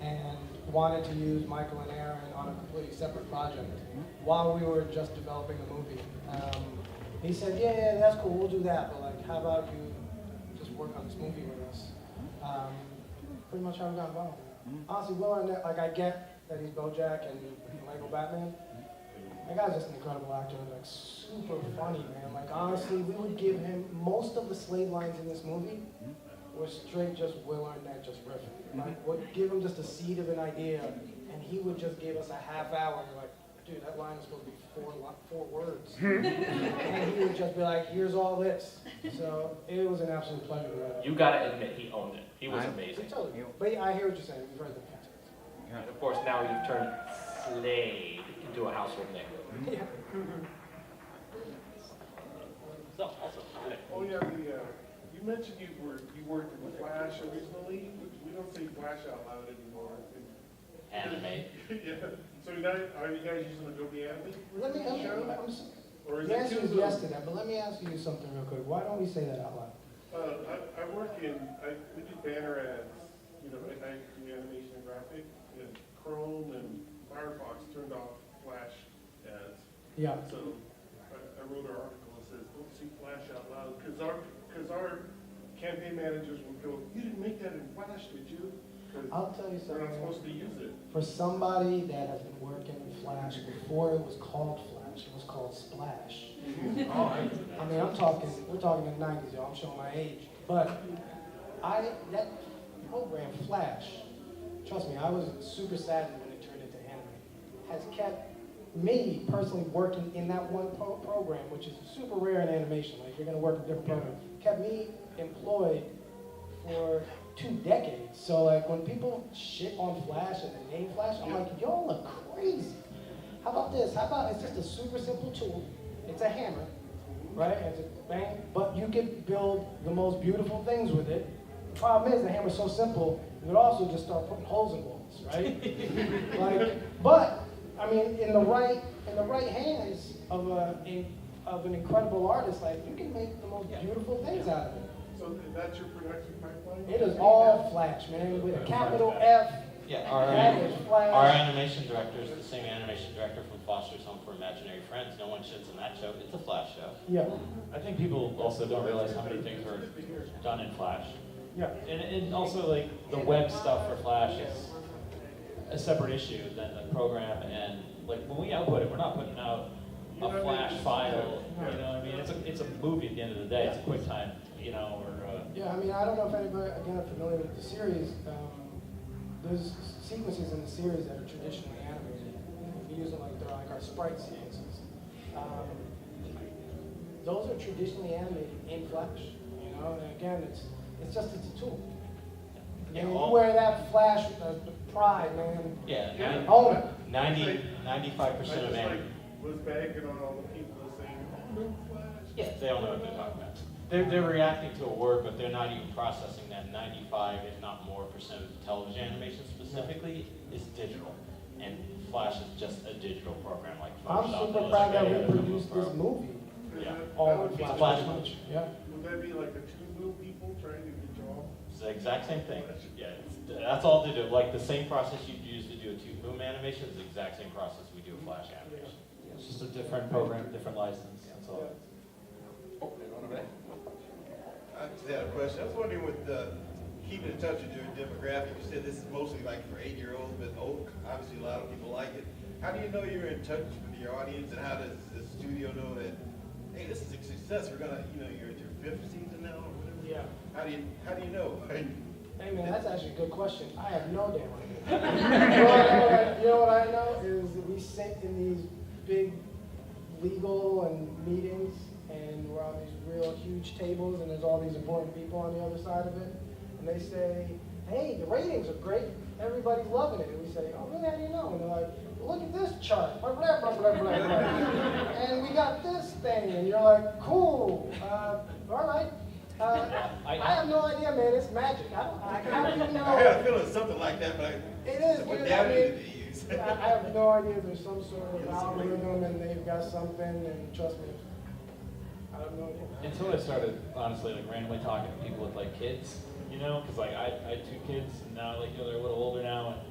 and wanted to use Michael and Aaron on a completely separate project while we were just developing the movie. He said, yeah, that's cool, we'll do that, but like, how about you just work on this movie with us? Pretty much how we got involved. Honestly, Will Arnett, like I get that he's BoJack and Lego Batman. That guy's just an incredible actor, like super funny, man. Like honestly, we would give him most of the Slade lines in this movie were straight just Will Arnett just riffing. Like would give him just a seed of an idea, and he would just give us a half hour. And we're like, dude, that line is supposed to be four words, and he would just be like, here's all this. So it was an absolute pleasure. You gotta admit, he owned it. He was amazing. Totally. But I hear what you're saying. We've heard the answers. And of course, now you've turned Slade into a household name. Yeah. So, also, Oh yeah, you mentioned you worked in Flash originally. We don't say Flash out loud anymore. Animate. Yeah. So now, are you guys using Adobe Animate? The answer is yes to that, but let me ask you something real quick. Why don't we say that out loud? We do banner ads. I do animation and graphic, and Chrome and Firefox turned off Flash ads. Yeah. So I wrote an article that says, don't say Flash out loud, because our campaign managers would go, you didn't make that in Flash, did you? I'll tell you We're not something. supposed to use it. For somebody that has been working in Flash before it was called Flash, it was called Splash. I mean, we're talking in the 90s, y'all. I'm showing my age. But that program, Flash, trust me, I was super saddened when it turned into anime. Has kept me personally working in that one program, which is super rare in animation. Like you're gonna work in different programs. Kept me employed for 2 decades. So like when people shit on Flash and the name Flash, I'm like, y'all are crazy. How about this? How about it's just a super simple tool? It's a hammer, right? It's a bang, but you can build the most beautiful things with it. The problem is the hammer's so simple, you could also just start putting holes in walls, right? But I mean, in the right hands of an incredible artist, like you can make the most beautiful things out of it. So that's your production pipeline? It is all Flash, man, with a capital F. Yeah, That is Flash. our animation director is the same animation director from Foster's Home for Imaginary Friends. No one shits in that show. It's a Flash show. Yeah, I think people also don't realize how many things were done in Flash. yeah. And also, like, the web stuff for Flash is a separate issue than the program. And, like, when we output it, we're not putting out a Flash file. You know what I mean? It's a movie at the end of the day. It's a quick time, or... Yeah, I mean, I don't know if anybody, again, are familiar with the series. There's sequences in the series that are traditionally animated. We use them like they're like our sprite sequences. Those are traditionally animated in Flash, And again, it's a tool. Yeah, And you all- wear that Flash pride, man. Yeah, Own it. 95% of Like, anime. was bagging on all the people saying, oh, no Flash. Yeah, they all know what they're talking about. they're reacting to a word, but they're not even processing that 95, if not more, percent of television animation specifically is digital. And Flash is just a digital program like I'm Photoshop, super proud that we Illustrator, produced this movie. Yeah. All in Flash. Flash. Yeah. Would that be like the two new people trying to get job? It's the exact same thing. Yeah, that's all to do. Like the same process you'd use to do a 2-boom animation is the exact same process we do a Flash animation. It's just a different program, different license, that's all. Oh, they're on it. I just had a question. I was wondering with keeping in touch with your demographic, you said this is mostly like for 8-year-olds, but obviously a lot of people like it. How do you know you're in touch with your audience, and how does the studio know that, hey, this is a success? We're gonna, you're at your 5th season now, or whatever. Yeah. How do you know? Hey man, that's actually a good question. I have no damn idea. You know what I know is we sit in these big legal and meetings, and we're on these real huge tables, and there's all these important people on the other side of it, and they say, hey, the ratings are great, everybody's loving it. And we say, oh really, how do you know? And they're like, well, look at this chart, blah, blah, blah, blah, blah, blah. And we got this thing, and you're like, cool, all right. I have no idea, man, it's magic. How do you know? I had a feeling it's something like that, but It is, what dude. data I mean, did they use? I have no idea if there's some sort of algorithm and they've got something, and trust me, I have no idea. Until I started, honestly, like randomly talking to people with like kids, because like I had 2 kids, and now like they're a little older now, and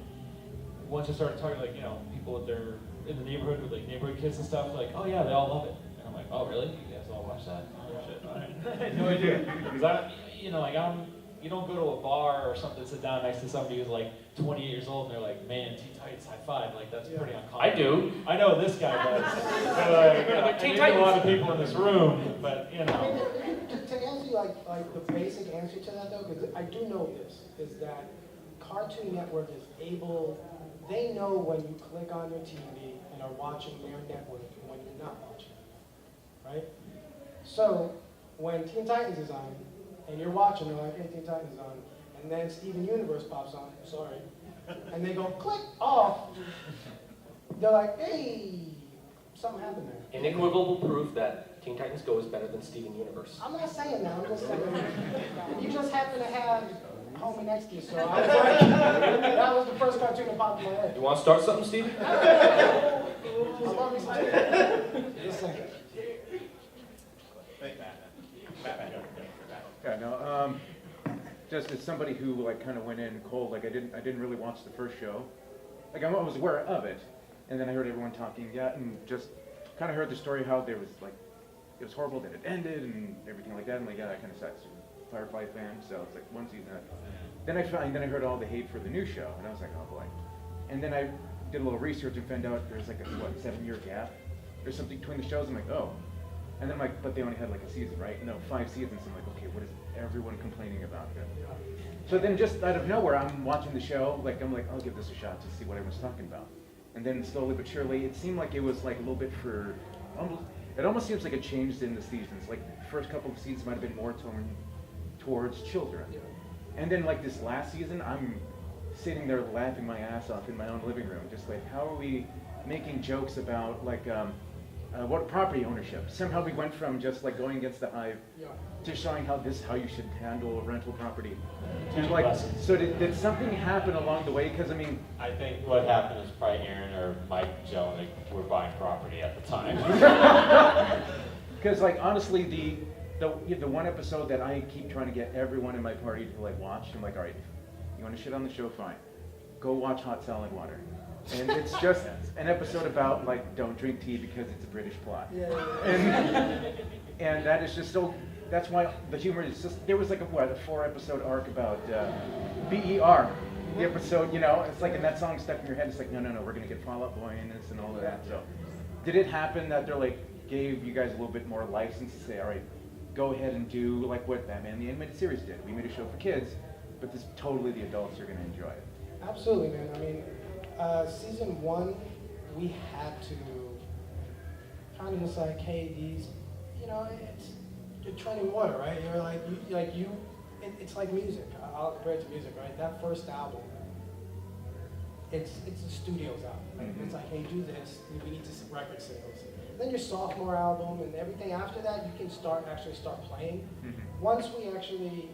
once I started talking to like people with their in the neighborhood with like neighborhood kids and stuff, like oh yeah, they all love it, and I'm like oh really? You guys all watch that? Oh shit, all right. I had no idea, because you don't go to a bar or something, sit down next to somebody who's like 28 years old, and they're like, man, Teen Titans, high five, like that's pretty uncommon. I do. I know this guy does. I Teen know a lot of Titans. people in this room, but I mean, to answer you like the basic answer to that though, because I do know this, is that Cartoon Network is able, they know when you click on your TV and are watching their network and when you're not watching, right? So when Teen Titans is on, and you're watching, they're like, hey, Teen Titans is on, and then Steven Universe pops on, sorry, and they go click off, they're like, hey, something happened there. Inequivocal proof that Teen Titans Go is better than Steven Universe. I'm not saying that, I'm just saying, you just happen to have homie next to you, so I was like, that was the first cartoon that popped in my head. You want to start something, Steven? I love me some chicken. Just saying. Yeah, no, just as somebody who like kind of went in cold, like I didn't really watch the first show. Like I was aware of it, and then I heard everyone talking, and just kind of heard the story how there was like, it was horrible that it ended and everything like that, and like yeah, that kind of sucks. Firefly fan, so it's like one season. Then I heard all the hate for the new show, and I was like, oh boy. And then I did a little research and found out there's like a 7-year gap or something between the shows. I'm like, oh. And then I'm like, but they only had like a season, right? No, 5 seasons. I'm like, okay, what is everyone complaining about? So then just out of nowhere, I'm watching the show, like I'm like, I'll give this a shot to see what everyone's talking about. And then slowly but surely, it seemed like it was like a little bit for, it almost seems like it changed in the seasons. Like the first couple of seasons might have been more towards children. And then like this last season, I'm sitting there laughing my ass off in my own living room, just like, how are we making jokes about like, what property ownership? Somehow we went from just like going against the hive to showing how you should handle a rental property. And like, so did something happen along the way? Because I mean, I think what happened is probably Aaron or Mike, Joe, and they were buying property at the time. because like honestly, the one episode that I keep trying to get everyone in my party to like watch, I'm like, all right, you want to shit on the show? Fine. Go watch Hot Salad Water. And it's just an episode about like don't drink tea because it's a British plot. And that is just so. That's why the humor is just. There was like a 4-episode arc about BER. The episode, it's like, and that song stuck in your head. It's like, no, we're gonna get Fall Out Boy in this and all of that. So, did it happen that they're like gave you guys a little bit more license to say, all right, go ahead and do like what Batman the Animated Series did? We made a show for kids, but this totally the adults are gonna enjoy it. Absolutely, man. I mean, season 1, we had to kind of just like, hey, these, you're treading water, right? You're it's like music. I'll compare it to music, right? That first album, it's the studio's out. Right? It's like, hey, do this. We need to see record sales. Then your sophomore album and everything after that, you can actually start playing. Once we actually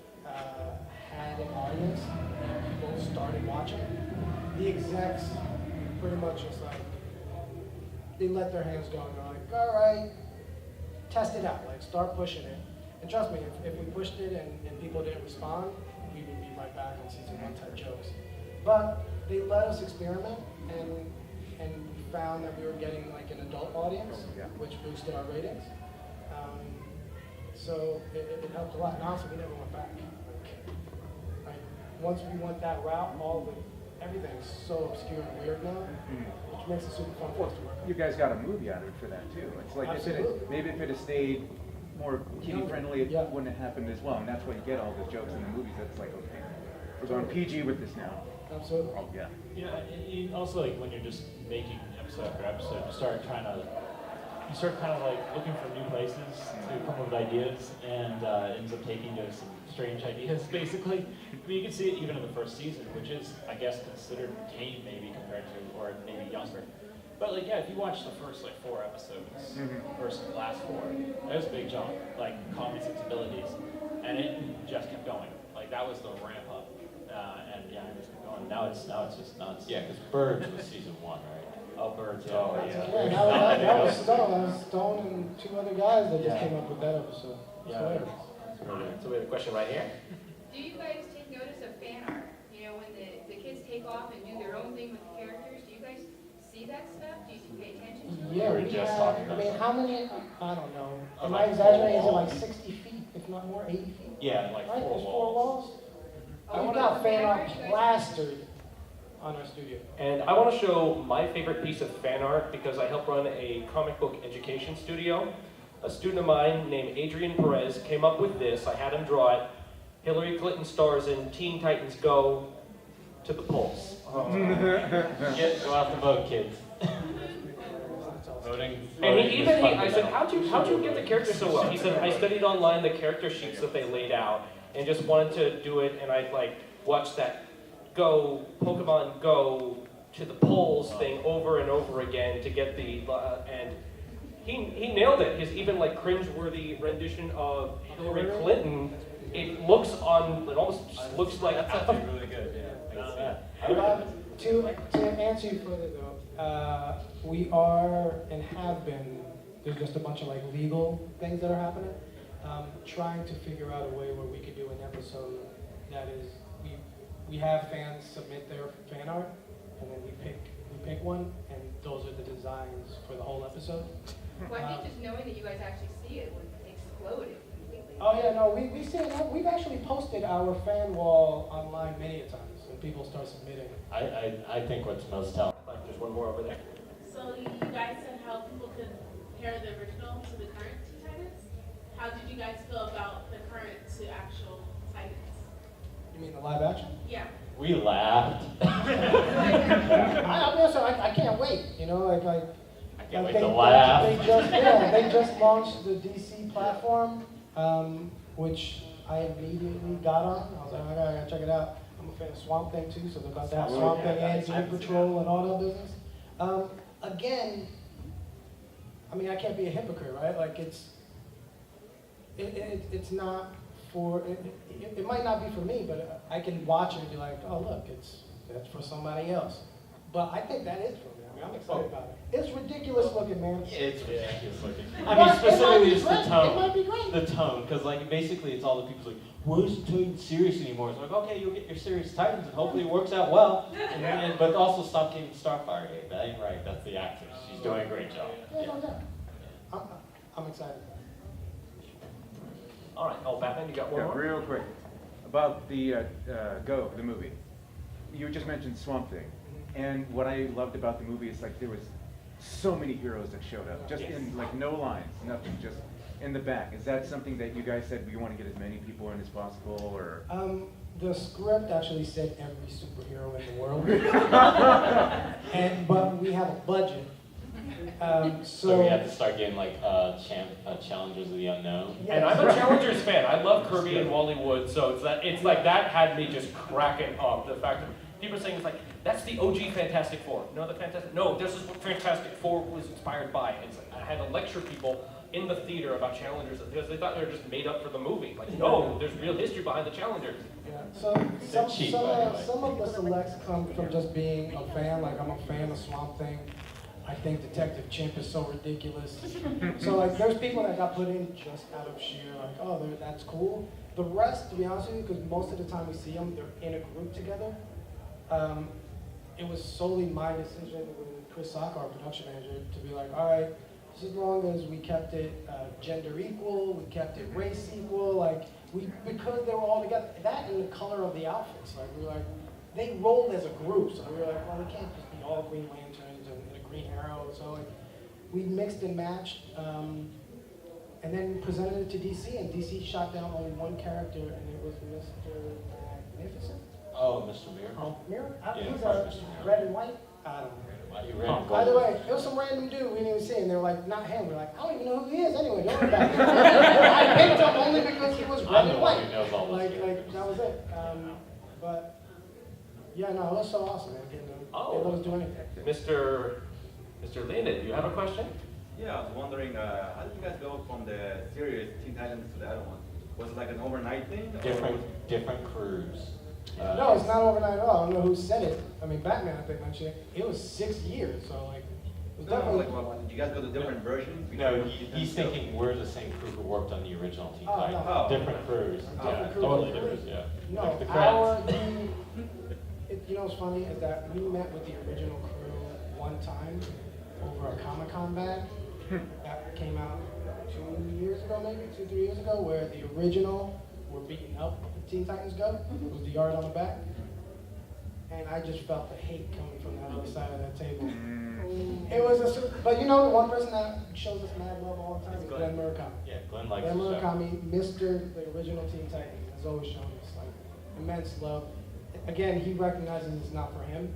had an audience and people started watching, the execs pretty much just like, they let their hands go and they're like, all right, test it out, like start pushing it. And trust me, if we pushed it and people didn't respond, we would be right back on season 1 type jokes. But they let us experiment and we found that we were getting like an adult audience, which boosted our ratings. So it helped a lot. And honestly, we never went back. Like once we went that route, everything's so obscure and weird now, which makes it super fun for us to work on. You guys got a movie out of it for that too. It's like maybe if it had stayed more kiddie friendly, it wouldn't have happened as well. And that's why you get all the jokes in the movies. That's like, okay, we're going PG with this now. Absolutely. Oh, yeah. Yeah, and you also like when you're just making episode after episode, you start kind of like looking for new places to come up with ideas, and ends up taking to some strange ideas, basically. I mean, you can see it even in the first season, which is, I guess, considered tame maybe compared to, or maybe younger. But like, yeah, if you watch the first like 4 episodes versus the last 4, that was a big jump, like comedy sensibilities, and it just kept going. Like that was the ramp up, and yeah, it just kept going. Now it's just nuts. Yeah, because Birds was season 1, right? Oh, Birds, yeah. Oh, Yeah, that was Stone and 2 other guys that just came up with that episode. Yeah. So we have a question right here. Do you guys take notice of fan art? You know, when the kids take off and do their own thing with the characters, do you guys see that stuff? Do you pay attention to it? Yeah, We were just talking about I mean, that. how many, I don't know. Am I exaggerating? Is it like 60 feet, if not more, 80 feet? Yeah, like Right, 4 there's 4 walls. walls. Oh, We you got got fan fan art art, you guys? plastered on our studio. And I want to show my favorite piece of fan art because I help run a comic book education studio. A student of mine named Adrian Perez came up with this. I had him draw it. Hillary Clinton stars in Teen Titans Go to the polls. Go out to vote, kids. Voting. And I said, how'd you get the character so well? He said, I studied online the character sheets that they laid out and just wanted to do it, and I like watched that Pokemon Go to the polls thing over and over again to get the, and he nailed it. His even like cringeworthy rendition of Hillary Clinton, it almost looks like. That's actually really good, yeah. To answer you further though, we are and have been, there's just a bunch of like legal things that are happening, trying to figure out a way where we could do an episode that is, we have fans submit their fan art, and then we pick one, and those are the designs for the whole episode. Well, I think just knowing that you guys actually see it would explode it completely. Oh yeah, no, we see it. We've actually posted our fan wall online many a times, and people start submitting. I think what's most telling. There's one more over there. So you guys said how people could compare the original to the current Teen Titans. How did you guys feel about the current to actual Titans? You mean the live action? Yeah. We laughed. I can't wait. You know, like I can't wait they, to laugh. They just launched the DC platform, which I immediately got on. I was like, I gotta check it out. I'm a fan of Swamp Thing too, so they're about to have Swamp Thing and Doom Patrol and all that business. Again, I mean, I can't be a hypocrite, right? Like it's not for, it might not be for me, but I can watch it and be like, oh look, that's for somebody else. But I think that is for me. I mean, I'm excited about it. It's ridiculous looking, man. It's ridiculous looking. I But mean, specifically it it's might the be great. It tone. might be great. The tone, because like basically it's all the people like, why isn't Titan serious anymore? It's like, okay, you'll get your serious Titans and hopefully it works out well. But also stop giving Starfire hate. That ain't right. That's the actress. She's doing a great job. Yeah, no doubt. I'm excited. All right. Oh, Batman, you got one Yeah, more? real quick. About the Go, the movie. You just mentioned Swamp Thing. And what I loved about the movie is like there was so many heroes that showed up. Just in like no lines, nothing, just in the back. Is that something that you guys said we want to get as many people in as possible, or? The script actually said every superhero in the world. But we have a budget. So we have to start getting like Challengers of the Unknown. And I'm a Challengers fan. I love Kirby and Wally Wood, so it's like that had me just cracking up. The fact that People are saying it's like, that's the OG Fantastic Four. No, this is what Fantastic Four was inspired by. It's like, I had to lecture people in the theater about Challengers because they thought they were just made up for the movie. Like, no, there's real history behind the Challengers. Yeah. So some of the selects come from just being a fan. Like I'm a fan of Swamp Thing. I think Detective Chimp is so ridiculous. So like there's people that got put in just out of sheer like, oh, that's cool. The rest, to be honest with you, because most of the time we see them, they're in a group together. It was solely my decision with Chris Saka, our production manager, to be like, all right, just as long as we kept it gender equal, we kept it race equal, like because they were all together. That and the color of the outfits, like we were like, they rolled as a group, so we were like, well, we can't just be all Green Lanterns and a Green Arrow. So like, we mixed and matched, and then presented it to DC, and DC shot down only one character, and it was Mr. Magnificent. Oh, Mr. Mirror? Oh, Mirror? Yeah, He's probably a Mr. Mirror. red and white? I don't know. Why you red and By the gold? way, it was some random dude we didn't even see, and they were like, not him. We're like, I don't even know who he is anyway, don't worry about it. I picked him only because he was red I'm and the one white. who knows all this Like, characters. that was it. But, yeah, no, it was so awesome. Like, you know, Oh. they let us do anything. Mr. Leonid, do you have a question? Yeah, I was wondering, how did you guys go from the series Teen Titans to the other one? Was it like an overnight thing? or- Different crews. No, it's not overnight at all. I don't know who said it. I mean, Batman, I think, mentioned it. It was 6 years, so, like, it was No, definitely... like, well, did you guys go to different versions? No, he's thinking we're the same crew who worked on the original Teen Oh, Titans. no. Oh. Different crews. Different Yeah, crews. totally different, yeah. No, Like the you know what's funny is that we met with the original crew one time over a Comic-Con bag that came out 2 years ago, maybe 2-3 years ago, where the original were beating up the Teen Titans Go with the yard on the back, and I just felt the hate coming from the other side of that table. It was but you know the one person that shows us mad love all the time is Glenn Murakami. Yeah, Glenn likes Glenn the show. Murakami, Mr. the original Teen Titans, has always shown us like immense love. Again, he recognizes it's not for him.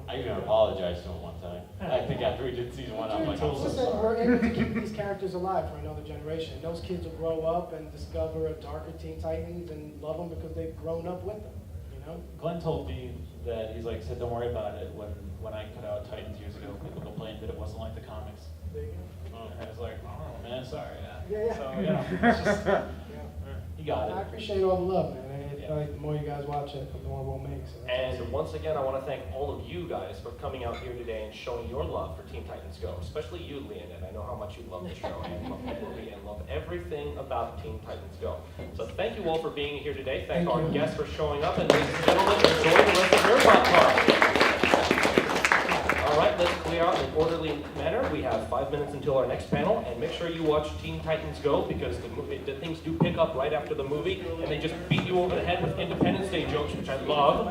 I even apologized to him one time. I think after we did season 1, I'm like, I'm so Listen, sorry. we're able to keep these characters alive for another generation. Those kids will grow up and discover a darker Teen Titans and love them because they've grown up with them. You know? Glenn told me that he's like said, don't worry about it. When I put out Titans years ago, people complained that it wasn't like the comics. There you go. And I was like, oh man, sorry. Yeah. So you know, it's just, he got I it. appreciate all the love, man. I feel like the more you guys watch it, the more we'll make. So that's And once again, I want to thank all of you guys for coming out here today and showing your love for Teen Titans Go, especially you, Leonid. I know how much you love the show and love the movie and love everything about Teen Titans Go. So thank you all for being here today. Thank our guests for showing up. And ladies and gentlemen, enjoy the rest of your podcast. All right, let's clear out in an orderly manner. We have 5 minutes until our next panel, and make sure you watch Teen Titans Go because the things do pick up right after the movie, and they just beat you over the head with Independence Day jokes, which I love.